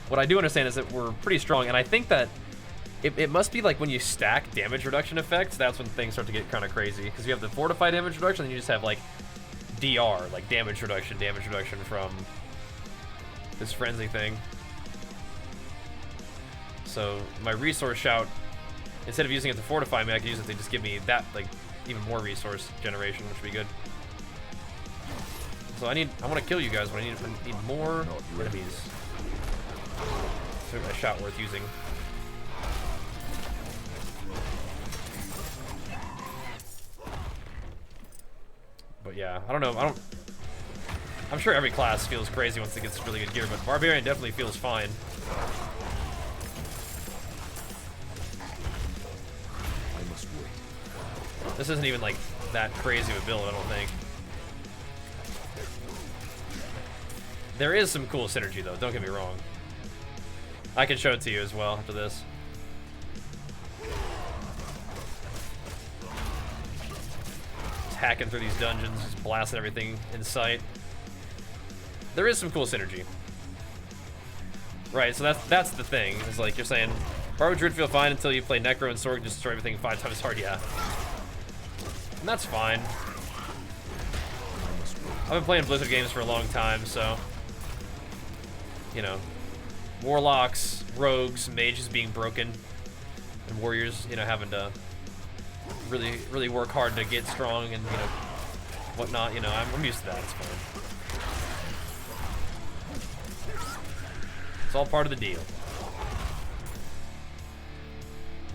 what I do understand is that we're pretty strong, and I think that it must be like when you stack damage reduction effects, that's when things start to get kind of crazy. Because you have the fortify damage reduction, and you just have like DR, like damage reduction from this frenzy thing. So my resource shout, instead of using it to fortify me, I can use it to just give me that, like, even more resource generation, which would be good. So I want to kill you guys, but I need more enemies. So a shot worth using. But yeah, I don't know. I'm sure every class feels crazy once it gets really good gear, but Barbarian definitely feels fine. I must wait. This isn't even like that crazy of a build, I don't think. There is some cool synergy though, don't get me wrong. I can show it to you as well after this. Just hacking through these dungeons, just blasting everything in sight. There is some cool synergy. Right, so that's the thing. It's like you're saying, Barber Druid feel fine until you play Necro and Sword and just destroy everything 5 times hard, yeah. And that's fine. I've been playing Blizzard games for a long time, so you know, warlocks, rogues, mages being broken, and warriors, you know, having to really work hard to get strong and, you know, whatnot. You know, I'm used to that. It's fine. It's all part of the deal.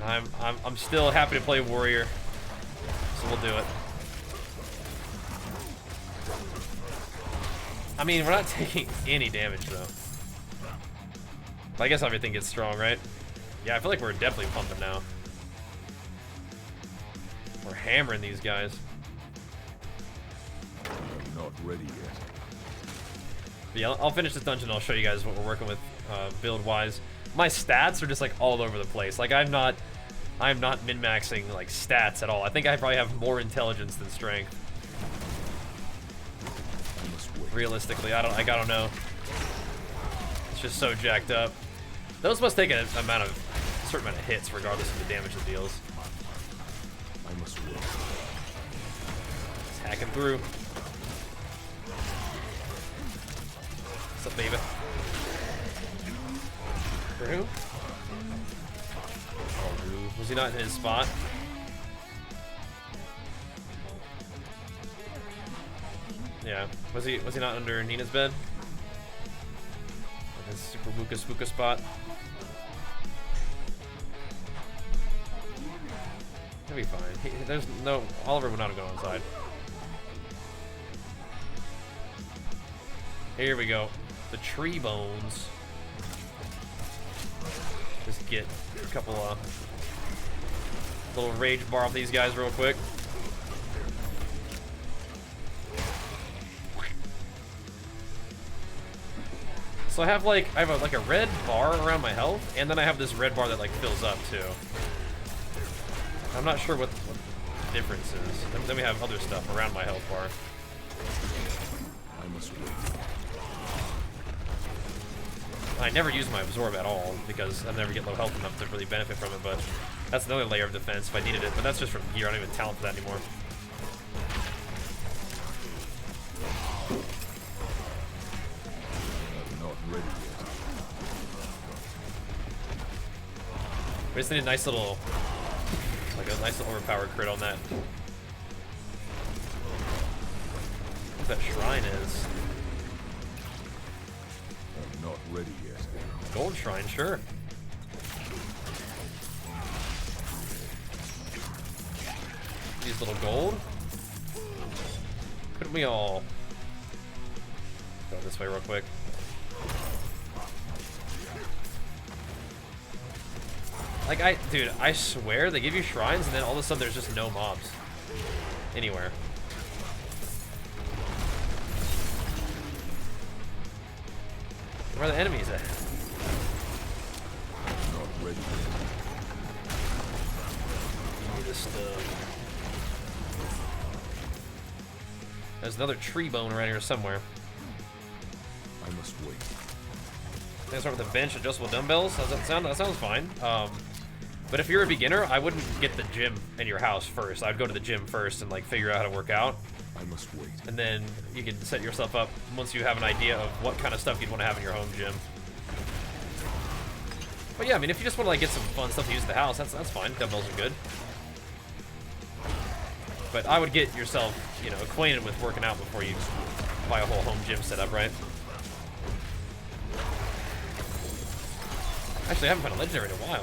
I'm still happy to play warrior, so we'll do it. I mean, we're not taking any damage though. I guess everything gets strong, right? Yeah, I feel like we're definitely pumping now. We're hammering these guys. I'm not ready yet. But yeah, I'll finish this dungeon and I'll show you guys what we're working with build-wise. My stats are just like all over the place. Like I'm not min-maxing like stats at all. I think I probably have more intelligence than strength. Realistically, I don't know. It's just so jacked up. Those must take a certain amount of hits, regardless of the damage it deals. I must wait. Just hacking through. What's up, baby? For who? Oh, was he not in his spot? Yeah. Was he not under Nina's bed? Like his super spooka spot. He'll be fine. There's no Oliver would not have gone inside. Here we go. The tree bones. Just get a couple little rage bar off these guys real quick. So I have a red bar around my health, and then I have this red bar that like fills up too. I'm not sure what the difference is. Then we have other stuff around my health bar. I must wait. I never use my absorb at all because I never get low health enough to really benefit from it, but that's another layer of defense if I needed it, but that's just from gear. I don't even talent for that anymore. I'm not ready yet. We just need a nice little, like a nice little overpowered crit on that. What that shrine is. I'm not ready yet. Gold shrine, sure. These little gold. Couldn't we all go this way real quick? Like dude, I swear they give you shrines and then all of a sudden there's just no mobs anywhere. Where are the enemies at? Not ready yet. Give me this stuff. There's another tree bone around here somewhere. I must wait. They start with a bench, adjustable dumbbells. Does that sound? That sounds fine. But if you're a beginner, I wouldn't get the gym in your house first. I'd go to the gym first and like figure out how to work out. I must wait. And then you can set yourself up once you have an idea of what kind of stuff you'd want to have in your home gym. But yeah, I mean, if you just want to like get some fun stuff to use at the house, that's fine. Dumbbells are good. But I would get yourself, you know, acquainted with working out before you buy a whole home gym setup, right? Actually, I haven't found a legendary in a while.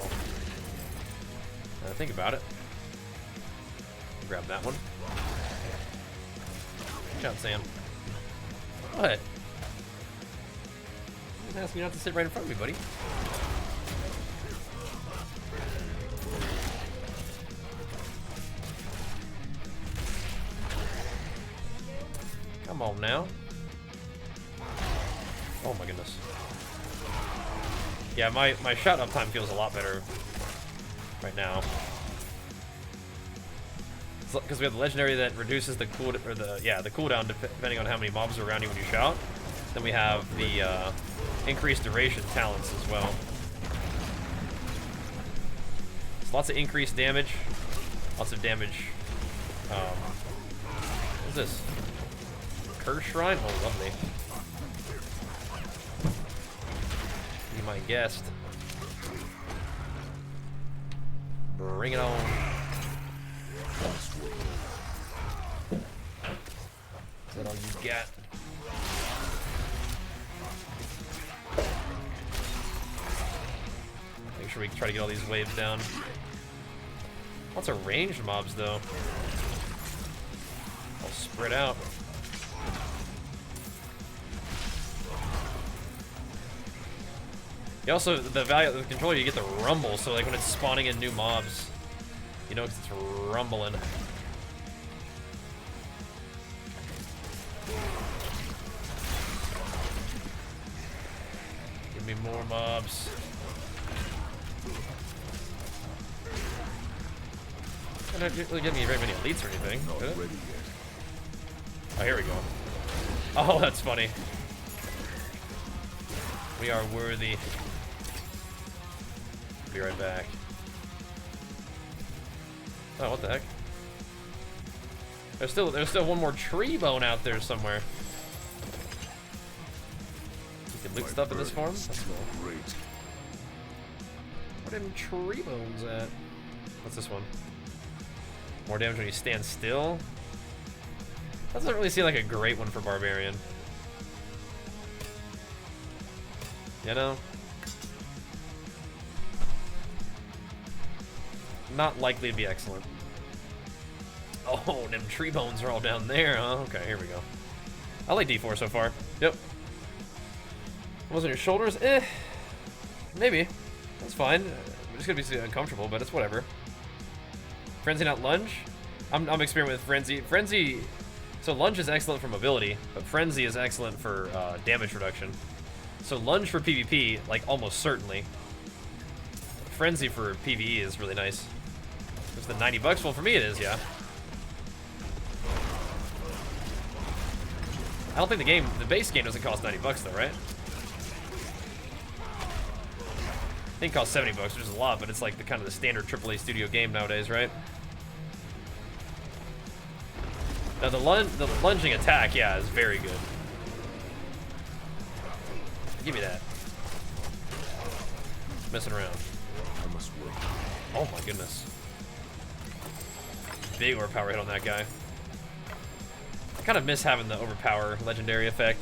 Now that I think about it. Grab that one. Good job, Sam. What? I'm asking you not to sit right in front of me, buddy. Come on now. Oh my goodness. Yeah, my shot up time feels a lot better right now. Because we have the legendary that reduces the cooldown depending on how many mobs are around you when you shout. Then we have the increased duration talents as well. So lots of increased damage, lots of damage. What's this? Curse Shrine? Oh, lovely. Be my guest. Bring it on. Is that all you got? Make sure we try to get all these waves down. Lots of ranged mobs, though. All spread out. You also, the value of the controller, you get the rumble, so like when it's spawning in new mobs, you know, because it's rumbling. Give me more mobs. I don't really give me very many elites or anything. Not did it? ready yet. Oh, here we go. Oh, that's funny. We are worthy. Be right back. Oh, what the heck? There's still one more tree bone out there somewhere. You can loot stuff in this form? That's cool. Great. Where are them tree bones at? What's this one? More damage when you stand still? That doesn't really seem like a great one for Barbarian. You know? Not likely to be excellent. Oh, them tree bones are all down there, huh? Okay, here we go. I like D4 so far. Yep. Wasn't your shoulders? Maybe. That's fine. It's gonna be uncomfortable, but it's whatever. Frenzy, not lunge? I'm experimenting with Frenzy. Frenzy, so lunge is excellent for mobility, but Frenzy is excellent for damage reduction. So lunge for PvP, like almost certainly. Frenzy for PvE is really nice. It's the $90. Well, for me it is, yeah. I don't think the base game doesn't cost $90 though, right? I think it costs $70, which is a lot, but it's like the kind of the standard AAA studio game nowadays, right? Now the lunging attack, yeah, is very good. Give me that. Messing around. I must wait. Oh my goodness. Big overpower hit on that guy. I kind of miss having the overpower legendary effect.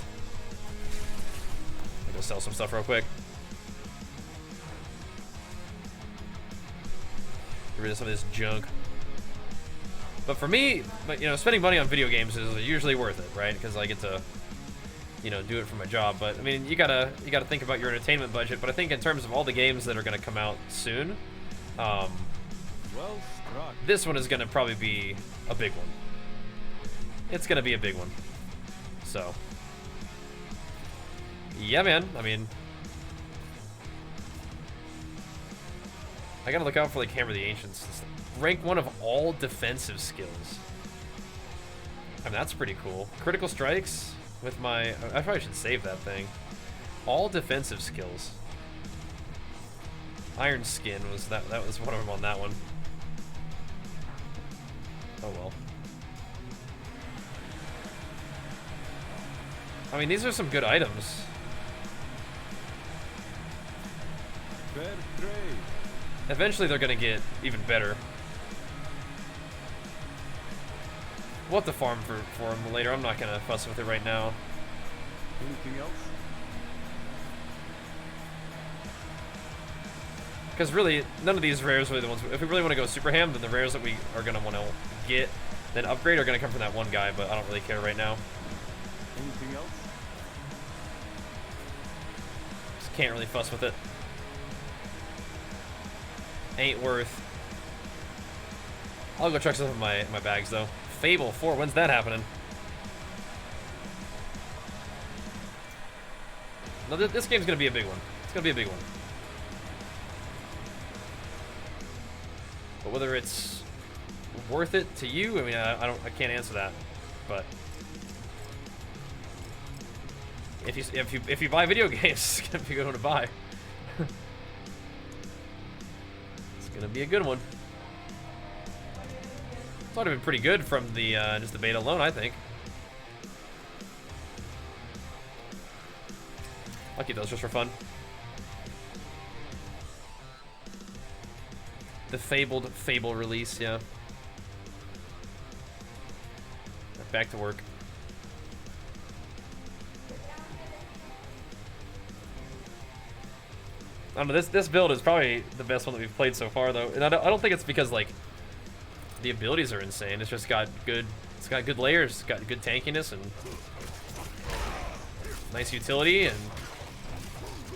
I'm gonna sell some stuff real quick. Get rid of some of this junk. But for me, you know, spending money on video games is usually worth it, right? Because I get to, you know, do it for my job. But I mean, you gotta think about your entertainment budget. But I think in terms of all the games that are gonna come out soon, Well struck. this one is gonna probably be a big one. It's gonna be a big one. So, yeah, man. I mean, I gotta look out for like Hammer the Ancients. Rank 1 of all defensive skills. I mean, that's pretty cool. Critical strikes with my... I probably should save that thing. All defensive skills. Iron Skin was that was one of them on that one. Oh well. I mean, these are some good items. Fair trade. Eventually they're gonna get even better. We'll have to farm for them later. I'm not gonna fuss with it right now. Anything else? Because really, none of these rares are really the ones. If we really want to go super ham, then the rares that we are going to want to get, then upgrade, are going to come from that one guy, but I don't really care right now. Anything else? Just can't really fuss with it. Ain't worth. I'll go check some of my bags, though. Fable 4, when's that happening? No, this game's going to be a big one. It's going to be a big one. But whether it's worth it to you, I mean, I can't answer that. But if you buy video games, it's gonna be a good one to buy. It's gonna be a good one. It's already been pretty good from the just the beta alone, I think. I'll keep those just for fun. The fabled Fable release, yeah. Back to work. I don't know, this build is probably the best one that we've played so far, though. And I don't think it's because, like, the abilities are insane. It's just got good, it's got good layers, it's got good tankiness, and nice utility, and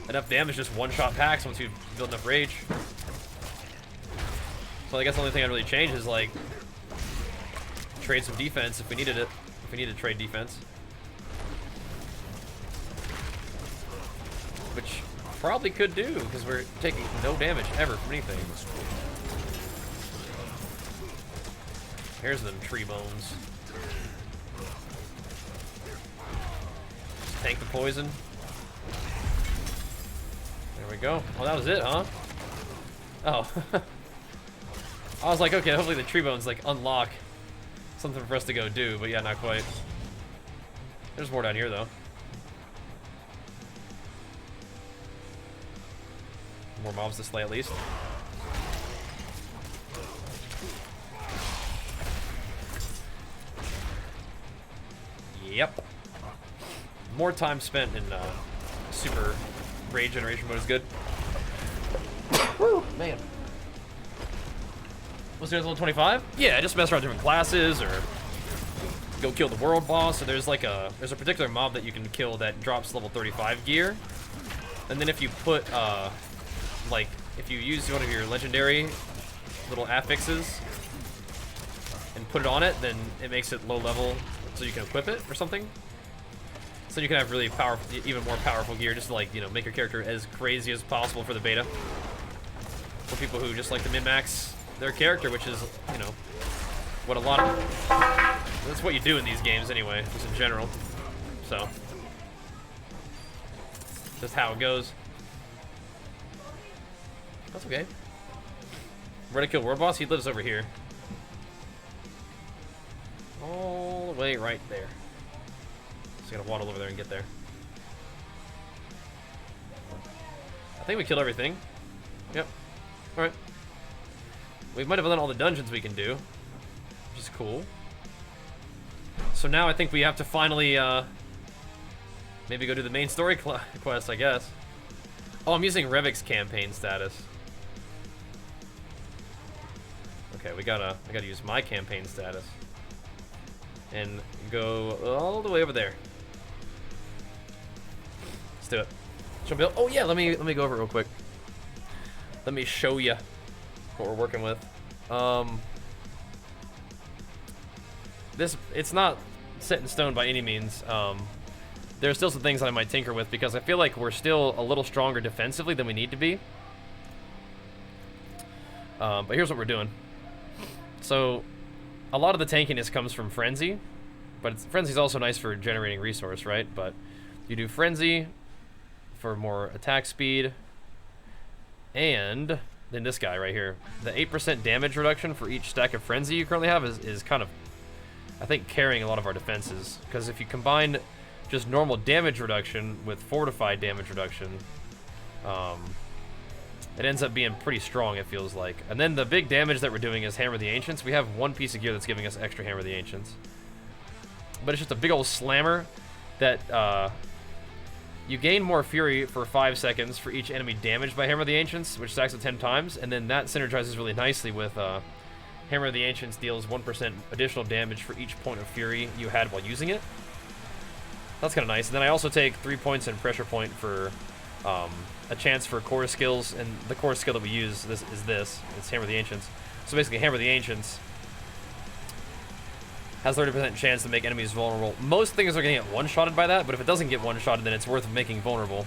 enough damage, just one-shot packs once you've built enough rage. So I guess the only thing I'd really change is, like, trade some defense if we needed it. If we needed to trade defense. Which probably could do, because we're taking no damage ever from anything. Here's them tree bones. Just tank the poison. There we go. Oh, that was it, huh? Oh. I was like, okay, hopefully the tree bones like unlock something for us to go do, but yeah, not quite. There's more down here though. More mobs to slay at least. Yep. More time spent in super rage generation mode is good. Woo, man. Was there level 25? Yeah, just mess around with different classes or go kill the world boss. So there's like there's a particular mob that you can kill that drops level 35 gear. And then if you put like if you use one of your legendary little affixes and put it on it, then it makes it low level so you can equip it or something. So you can have really powerful, even more powerful gear, just to, like, you know, make your character as crazy as possible for the beta. For people who just like to min-max their character, which is, you know, what a lot of... That's what you do in these games anyway, just in general. So. Just how it goes. That's okay. Ready to kill World Boss? He lives over here. All the way right there. Just gotta waddle over there and get there. I think we killed everything. Yep. Alright. We might have done all the dungeons we can do, which is cool. So now I think we have to finally, maybe go do the main story quest, I guess. Oh, I'm using Revik's campaign status. Okay, I gotta use my campaign status. And go all the way over there. Let's do it. Should we, oh yeah, let me go over it real quick. Let me show you what we're working with. It's not set in stone by any means. There are still some things that I might tinker with because I feel like we're still a little stronger defensively than we need to be. But here's what we're doing. So, a lot of the tankiness comes from Frenzy, but Frenzy's also nice for generating resource, right? But you do Frenzy, for more attack speed. And then this guy right here. The 8% damage reduction for each stack of Frenzy you currently have is kind of, I think, carrying a lot of our defenses. Because if you combine just normal damage reduction with fortified damage reduction, it ends up being pretty strong, it feels like. And then the big damage that we're doing is Hammer the Ancients. We have one piece of gear that's giving us extra Hammer the Ancients. But it's just a big old slammer that you gain more fury for 5 seconds for each enemy damaged by Hammer the Ancients, which stacks up 10 times. And then that synergizes really nicely with Hammer the Ancients deals 1% additional damage for each point of fury you had while using it. That's kind of nice. And then I also take 3 points in pressure point for a chance for core skills, and the core skill that we use is this. It's Hammer the Ancients. So basically, Hammer the Ancients has 30% chance to make enemies vulnerable. Most things are going to get one-shotted by that, but if it doesn't get one-shotted, then it's worth making vulnerable.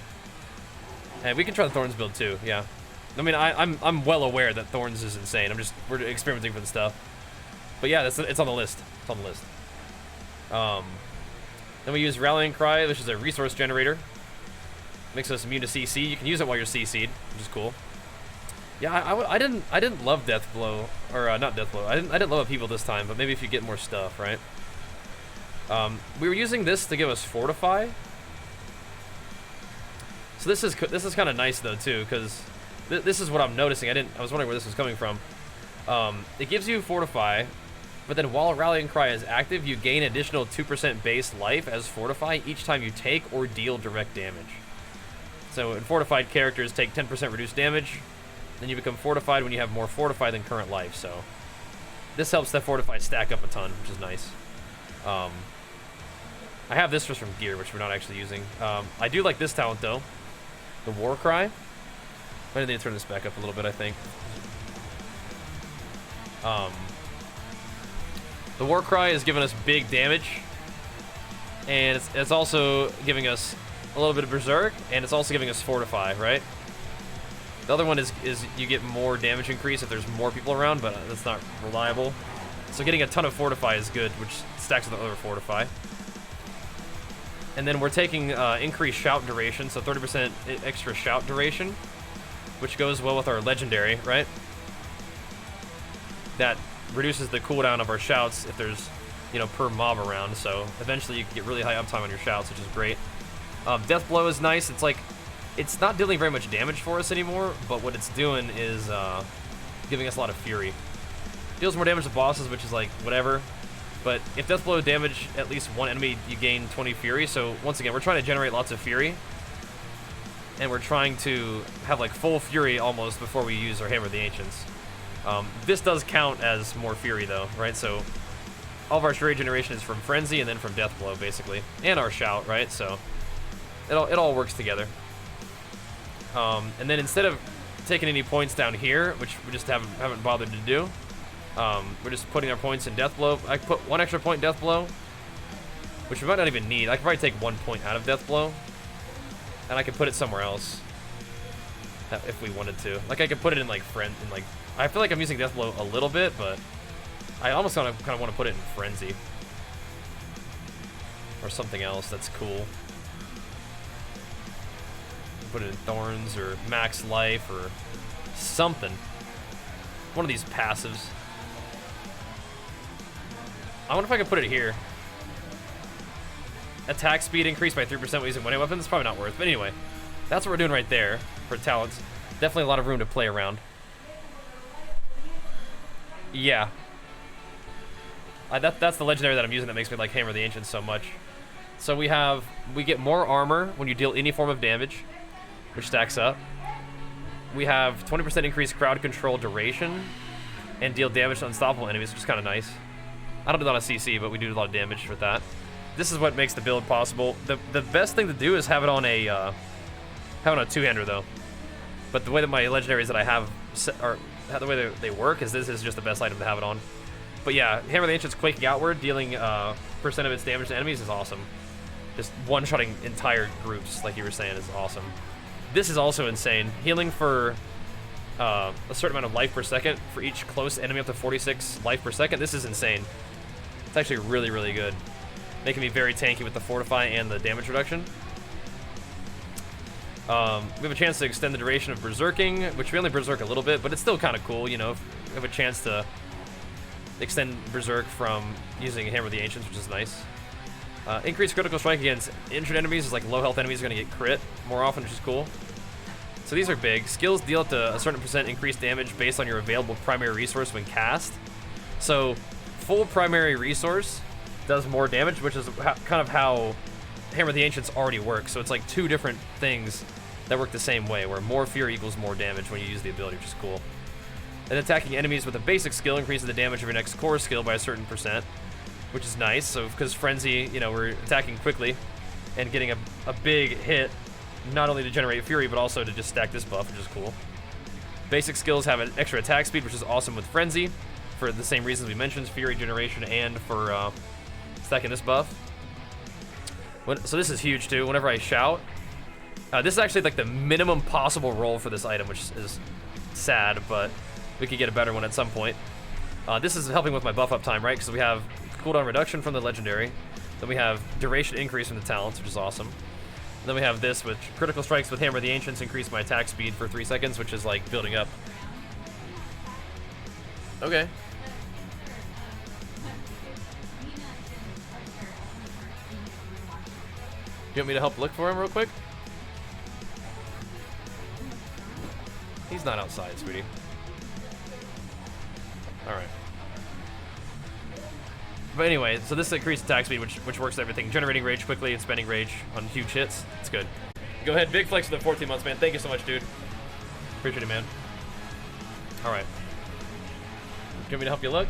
And we can try the Thorns build too, yeah. I mean, I'm well aware that Thorns is insane. We're experimenting for the stuff. But yeah, it's on the list. It's on the list. Then we use Rallying Cry, which is a resource generator. Makes us immune to CC. You can use it while you're CC'd, which is cool. Yeah, I didn't love Death Blow, or not Death Blow. I didn't love Upheaval this time, but maybe if you get more stuff, right? We were using this to give us Fortify. So this is kind of nice though too, because this is what I'm noticing. I was wondering where this was coming from. It gives you Fortify, but then while Rallying Cry is active, you gain additional 2% base life as Fortify each time you take or deal direct damage. So in Fortified characters take 10% reduced damage, then you become Fortified when you have more Fortify than current life, so this helps that Fortify stack up a ton, which is nice. I have this just from gear, which we're not actually using. I do like this talent though, the War Cry. I need to turn this back up a little bit, I think. The War Cry is giving us big damage, and it's also giving us a little bit of Berserk, and it's also giving us Fortify, right? The other one is you get more damage increase if there's more people around, but that's not reliable. So getting a ton of Fortify is good, which stacks with the other Fortify. And then we're taking increased shout duration, so 30% extra shout duration, which goes well with our legendary, right? That reduces the cooldown of our shouts if there's, per mob around, so eventually you can get really high uptime on your shouts, which is great. Death Blow is nice. It's not dealing very much damage for us anymore, but what it's doing is giving us a lot of fury. Deals more damage to bosses, which is like whatever. But if Death Blow damage at least one enemy, you gain 20 fury. So once again, we're trying to generate lots of fury, and we're trying to have like full fury almost before we use our Hammer of the Ancients. This does count as more fury though, right? So all of our fury generation is from Frenzy and then from Death Blow basically, and our shout, right? So it all works together. And then instead of taking any points down here, which we just haven't bothered to do, we're just putting our points in Death Blow. I put 1 extra point in Death Blow, which we might not even need. I could probably take 1 point out of Death Blow, and I could put it somewhere else if we wanted to. Like I could put it in like I feel like I'm using Death Blow a little bit, but I almost kind of want to put it in Frenzy or something else that's cool. Put it in Thorns or Max Life or something. One of these passives. I wonder if I could put it here. Attack speed increased by 3% when using one-hit weapons. Probably not worth. But anyway, that's what we're doing right there for talents. Definitely a lot of room to play around. Yeah. That's the legendary that I'm using that makes me like Hammer the Ancients so much. So we get more armor when you deal any form of damage, which stacks up. We have 20% increased crowd control duration and deal damage to unstoppable enemies, which is kind of nice. I don't do that on CC, but we do a lot of damage with that. This is what makes the build possible. The best thing to do is have it on a two-hander though. But the way that my legendaries that I have the way they work is this is just the best item to have it on. But yeah, Hammer of the Ancients Quaking Outward, dealing percent of its damage to enemies is awesome. Just one-shotting entire groups, like you were saying, is awesome. This is also insane. Healing for a certain amount of life per second for each close enemy up to 46 life per second. This is insane. It's actually really, really good. Making me very tanky with the Fortify and the damage reduction. We have a chance to extend the duration of berserking, which we only berserk a little bit, but it's still kind of cool, you know. We have a chance to extend berserk from using Hammer of the Ancients, which is nice. Increased critical strike against injured enemies is like low health enemies are going to get crit more often, which is cool. So these are big. Skills deal up to a certain % increased damage based on your available primary resource when cast. So full primary resource does more damage, which is kind of how Hammer of the Ancients already works. So it's like two different things that work the same way, where more fury equals more damage when you use the ability, which is cool. And attacking enemies with a basic skill increases the damage of your next core skill by a certain %, which is nice. So because Frenzy, you know, we're attacking quickly and getting a big hit, not only to generate fury, but also to just stack this buff, which is cool. Basic skills have an extra attack speed, which is awesome with Frenzy, for the same reasons we mentioned, fury generation and for stacking this buff. So this is huge too. Whenever I shout, this is actually like the minimum possible roll for this item, which is sad, but we could get a better one at some point. This is helping with my buff up time, right? Because we have cooldown reduction from the legendary, then we have duration increase from the talents, which is awesome. And then we have this, which critical strikes with Hammer of the Ancients increase my attack speed for 3 seconds, which is like building up. Okay. You want me to help look for him real quick? He's not outside, sweetie. Alright. But anyway, so this is increased attack speed, which works everything. Generating rage quickly and spending rage on huge hits. It's good. Go ahead, big flex for the 14 months, man. Thank you so much, dude. Appreciate it, man. Alright. Do you want me to help you look?